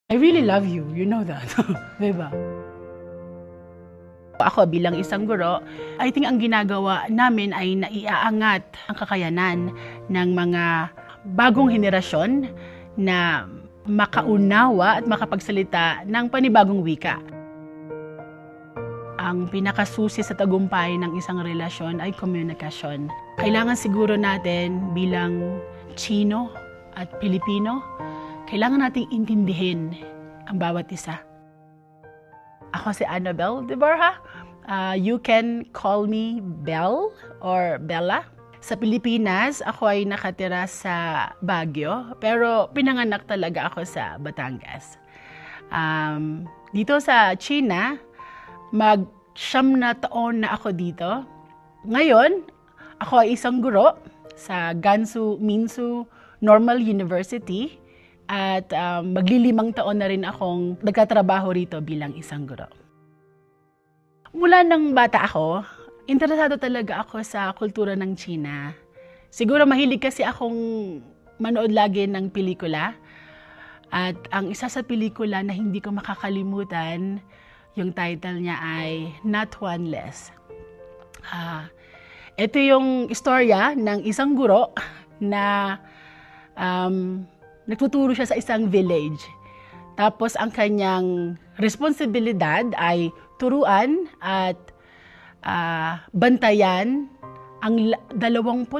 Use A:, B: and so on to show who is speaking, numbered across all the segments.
A: I really love you, you know that, diba? Ako bilang isang guro, I think ang ginagawa namin ay naiaangat ang kakayanan ng mga bagong henerasyon na makaunawa at makapagsalita ng panibagong wika. Ang pinakasusi sa tagumpay ng isang relasyon ay komunikasyon. Kailangan siguro natin bilang Chino at Pilipino, kailangan nating intindihin ang bawat isa. Ako si Annabelle de Borja. You can call me Belle or Bella. Sa Pilipinas, ako ay nakatira sa Baguio, pero pinanganak talaga ako sa Batangas. Dito sa China, mag-siyam na taon na ako dito. Ngayon, ako ay isang guro sa Gansu Minsu Normal University at maglilimang taon na rin akong nagkatrabaho rito bilang isang guro. Mula nang bata ako, interesado talaga ako sa kultura ng China. Siguro mahilig kasi akong manood lagi ng pelikula. At ang isa sa pelikula na hindi ko makakalimutan, yung title niya ay Not One Less. Ito yung istorya ng isang guro na nagtuturo siya sa isang village. Tapos ang kanyang responsibilidad ay turuan at bantayan ang 28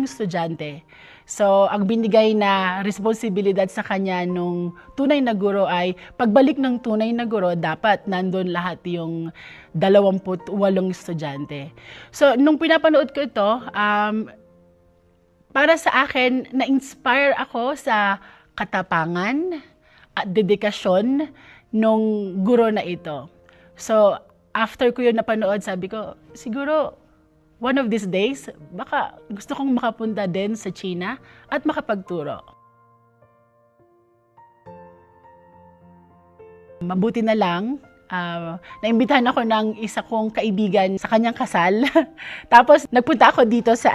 A: estudyante. So, ang binigay na responsibilidad sa kanya nung tunay na guro ay pagbalik ng tunay na guro, dapat nandun lahat yung 28 estudyante. So, nung pinapanood ko ito, para sa akin, na-inspire ako sa katapangan at dedikasyon nung guro na ito. So, after ko yun napanood, sabi ko, siguro, one of these days, baka gusto kong makapunta din sa China at makapagturo. Mabuti na lang, naimbitahan ako ng isa kong kaibigan sa kanyang kasal. Tapos nagpunta ako dito sa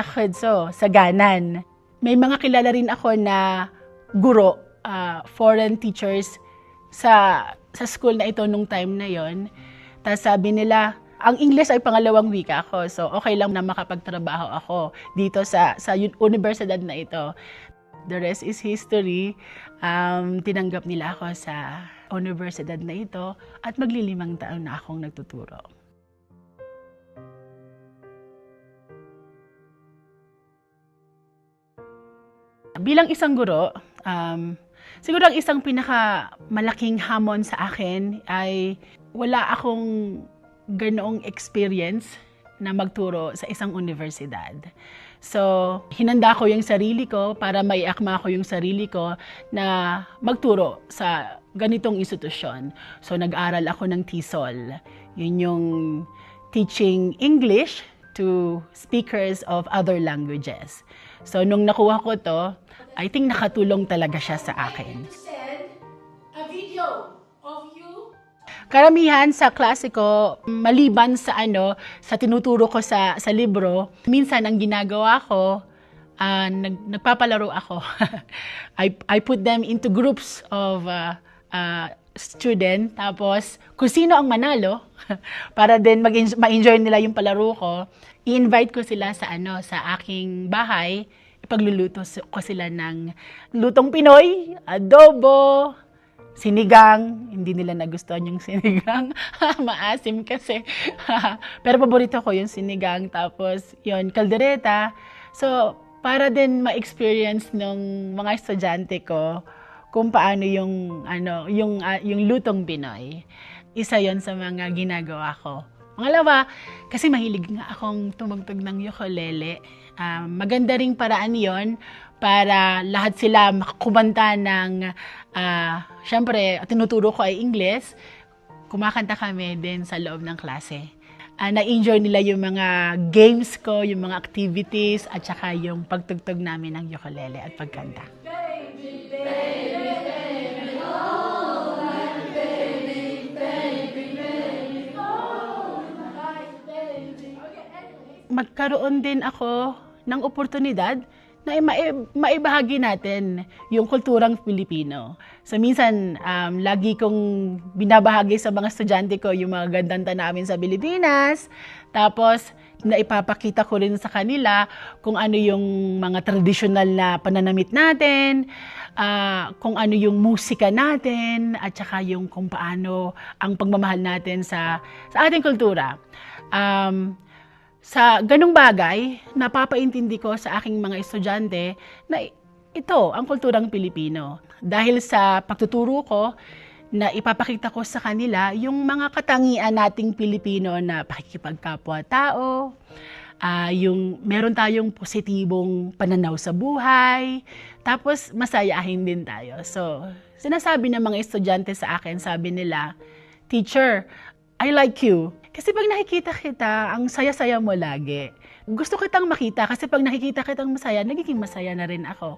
A: Khedso, sa Ganan. May mga kilala rin ako na guro, foreign teachers sa school na ito nung time na yon. Tapos sabi nila, ang English ay pangalawang wika ko. So okay lang na makapagtrabaho ako dito sa universidad na ito. The rest is history. Tinanggap nila ako sa universidad na ito at maglilimang taon na akong nagtuturo. Bilang isang guro, siguro ang isang pinakamalaking hamon sa akin ay wala akong ganoong experience na magturo sa isang universidad. So, hinanda ko yung sarili ko para maiakma ko yung sarili ko na magturo sa ganitong institusyon. So, nag-aral ako ng TESOL. Yun yung Teaching English to Speakers of Other Languages. So, nung nakuha ko to, I think nakatulong talaga siya sa akin. Karamihan sa klase ko, maliban sa sa tinuturo ko sa libro, minsan ang ginagawa ko, nagpapalaro ako. I put them into groups of student, tapos kung sino ang manalo, para din ma-enjoy nila yung palaro ko, i-invite ko sila sa sa aking bahay, ipagluluto ko sila ng lutong Pinoy, adobo, sinigang. Hindi nila nagustuhan yung sinigang. Maasim kasi. Pero paborito ko yung sinigang. Tapos yun, kaldereta. So, para din ma-experience ng mga estudyante ko kung paano yung lutong Pinoy. Isa yon sa mga ginagawa ko. Pangalawa, kasi mahilig nga akong tumugtog ng ukulele. Maganda ring paraan yon para lahat sila makakumanta ng, syempre, tinuturo ko ay Ingles, kumakanta kami din sa loob ng klase. Na-enjoy nila yung mga games ko, yung mga activities, at saka yung pagtugtog namin ng ukulele at pagkanta. Baby, baby, baby, oh, baby, baby, baby, oh, baby. Magkaroon din ako ng oportunidad na maibahagi natin yung kulturang Pilipino. So minsan, lagi kong binabahagi sa mga estudyante ko yung mga gandanta namin sa Pilipinas. Tapos, naipapakita ko rin sa kanila kung ano yung mga traditional na pananamit natin, kung ano yung musika natin, at saka yung kung paano ang pagmamahal natin sa ating kultura. Sa ganung bagay, napapaintindi ko sa aking mga estudyante na ito ang kulturang Pilipino. Dahil sa pagtuturo ko, na ipapakita ko sa kanila yung mga katangian nating Pilipino na pakikipagkapwa-tao, yung meron tayong positibong pananaw sa buhay, tapos masayahin din tayo. So, sinasabi ng mga estudyante sa akin, sabi nila, "Teacher, I like you." Kasi pag nakikita kita, ang saya-saya mo lagi. Gusto kitang makita kasi pag nakikita kitang masaya, nagiging masaya na rin ako.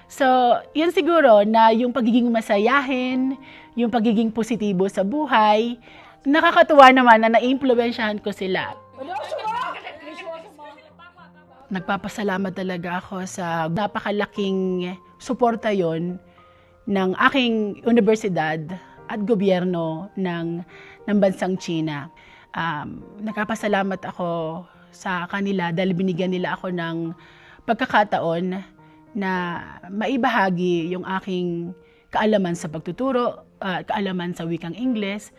A: So, yun siguro na yung pagiging masayahin, yung pagiging positibo sa buhay, nakakatuwa naman na naiimpluwensyahan ko sila. Nagpapasalamat talaga ako sa napakalaking suporta yon ng aking universidad at gobyerno ng bansang China. Nagpapasalamat ako sa kanila dahil binigyan nila ako ng pagkakataon na maibahagi yung aking kaalaman sa pagtuturo, kaalaman sa wikang Ingles.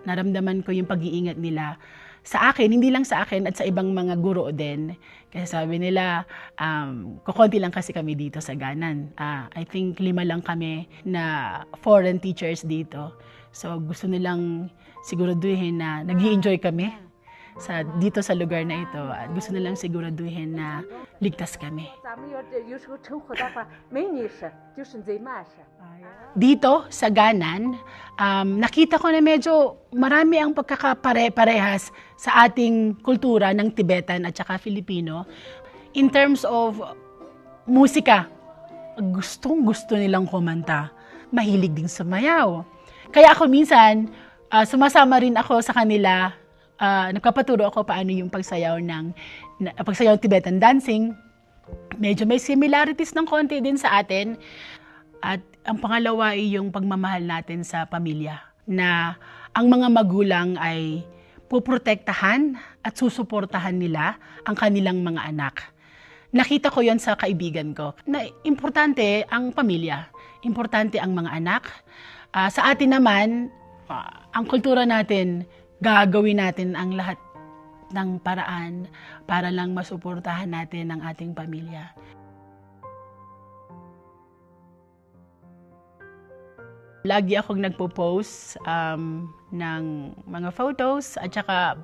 A: Naramdaman ko yung pag-iingat nila sa akin, hindi lang sa akin at sa ibang mga guro din. Kasi sabi nila, kukunti lang kasi kami dito sa Ganan. I think 5 lang kami na foreign teachers dito. So gusto nilang siguraduhin na nag-i-enjoy kami dito sa lugar na ito at gusto nilang siguraduhin na ligtas kami. Dito sa Ganan, nakita ko na medyo marami ang pagkakapare-parehas sa ating kultura ng Tibetan at saka Filipino. In terms of musika, gustong-gusto nilang kumanta. Mahilig din sumayaw. Kaya ako minsan, sumasama rin ako sa kanila, nagpapaturo ako paano yung pagsayaw Tibetan dancing. Medyo may similarities ng konti din sa atin. At ang pangalawa ay yung pagmamahal natin sa pamilya, na ang mga magulang ay puprotektahan at susuportahan nila ang kanilang mga anak. Nakita ko yon sa kaibigan ko, na importante ang pamilya, importante ang mga anak. Sa atin naman, ang kultura natin, gagawin natin ang lahat ng paraan para lang masuportahan natin ang ating pamilya. Lagi akong nagpo-post ng mga photos at saka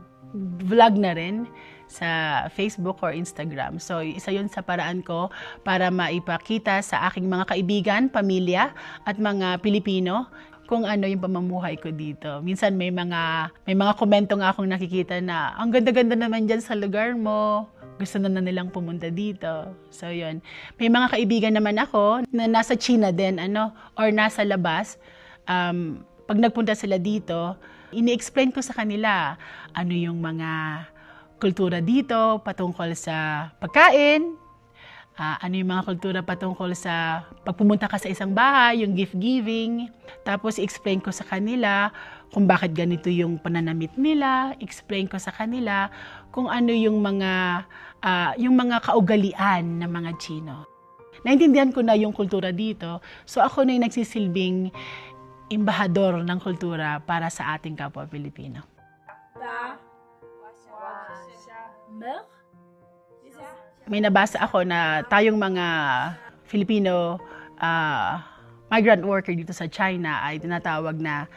A: vlog na rin sa Facebook or Instagram. So, isa yun sa paraan ko para maipakita sa aking mga kaibigan, pamilya at mga Pilipino kung ano yung pamumuhay ko dito. Minsan may mga komento nga akong nakikita na ang ganda-ganda naman dyan sa lugar mo. Gusto na nilang pumunta dito. So, yun. May mga kaibigan naman ako na nasa China din, or nasa labas. Pag nagpunta sila dito, ini-explain ko sa kanila ano yung mga kultura dito patungkol sa pagkain, ano yung mga kultura patungkol sa pagpumunta ka sa isang bahay, yung gift-giving. Tapos, explain ko sa kanila kung bakit ganito yung pananamit nila. Explain ko sa kanila kung ano yung mga kaugalian ng mga Chino. Naintindihan ko na yung kultura dito. So, ako na yung nagsisilbing embahador ng kultura para sa ating kapwa Pilipino. May nabasa ako na tayong mga Filipino migrant worker dito sa China ay tinatawag na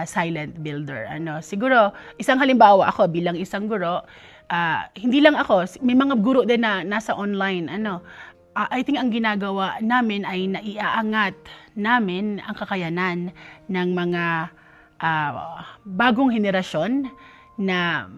A: silent builder. Siguro, isang halimbawa ako bilang isang guro, hindi lang ako, may mga guro din na nasa online. I think ang ginagawa namin ay naiaangat namin ang kakayanan ng mga bagong henerasyon na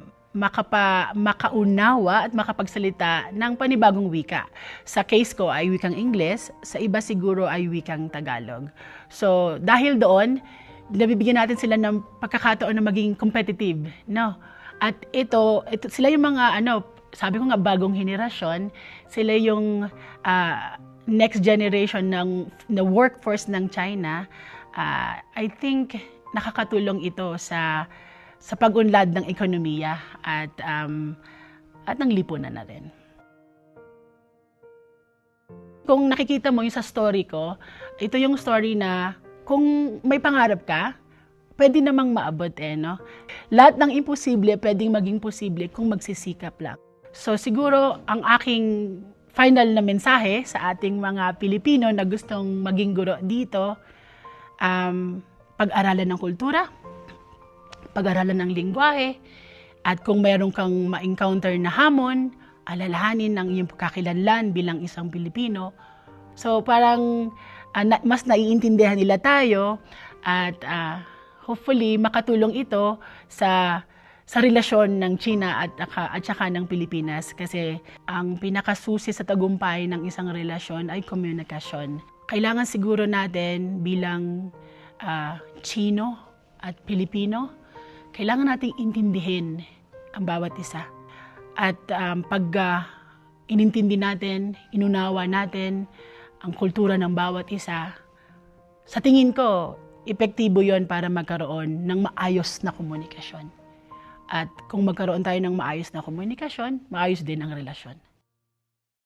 A: makaunawa at makapagsalita ng panibagong wika. Sa case ko ay wikang Ingles, sa iba siguro ay wikang Tagalog. So, dahil doon, nabibigyan natin sila ng pagkakataon na maging competitive, no? At ito sila yung mga sabi ko nga, bagong henerasyon, sila yung next generation ng workforce ng China. I think nakakatulong ito sa pag-unlad ng ekonomiya at ng lipunan na rin. Kung nakikita mo yung sa story ko, ito yung story na kung may pangarap ka, pwede namang maabot no? Lahat ng imposible, pwedeng maging posible kung magsisikap lang. So siguro, ang aking final na mensahe sa ating mga Pilipino na gustong maging guro dito, pag-aralan ng kultura, pag-aralan ng lingwahe, at kung mayroon kang ma-encounter na hamon, alalahanin ng iyong pagkakilanlan bilang isang Pilipino. So parang mas naiintindihan nila tayo at hopefully makatulong ito sa relasyon ng China at saka ng Pilipinas, kasi ang pinakasusi sa tagumpay ng isang relasyon ay komunikasyon. Kailangan siguro natin bilang Chino at Pilipino, kailangan nating intindihin ang bawat isa. At pag inintindi natin, inunawa natin ang kultura ng bawat isa, sa tingin ko, epektibo yon para magkaroon ng maayos na komunikasyon. At kung magkaroon tayo ng maayos na komunikasyon, maayos din ang relasyon.